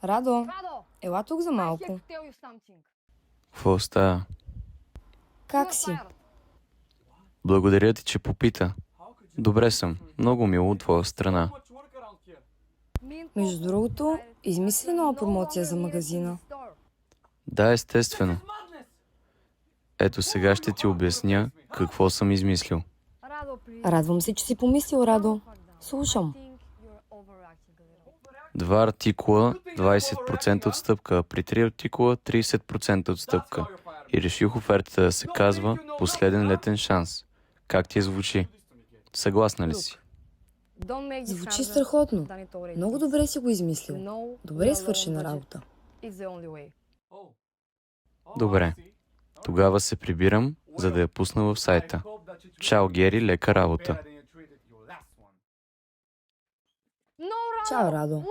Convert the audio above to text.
Радо, ела тук за малко. Какво става? Как си? Благодаря ти, че попита. Добре съм. Много мило от твоя страна. Между другото, измисли нова промоция за магазина. Да, естествено. Ето сега ще ти обясня какво съм измислил. Радвам се, че си помислил, Радо. Слушам. 2 артикула, 20% отстъпка, при 3 артикула, 30% отстъпка. И реших офертата да се казва последен летен шанс. Как ти звучи? Съгласна ли си? Звучи страхотно. Много добре си го измислил. Добре свършена работа. Добре. Тогава се прибирам, за да я пусна в сайта. Чао, Гери, лека работа. Чао, Радо.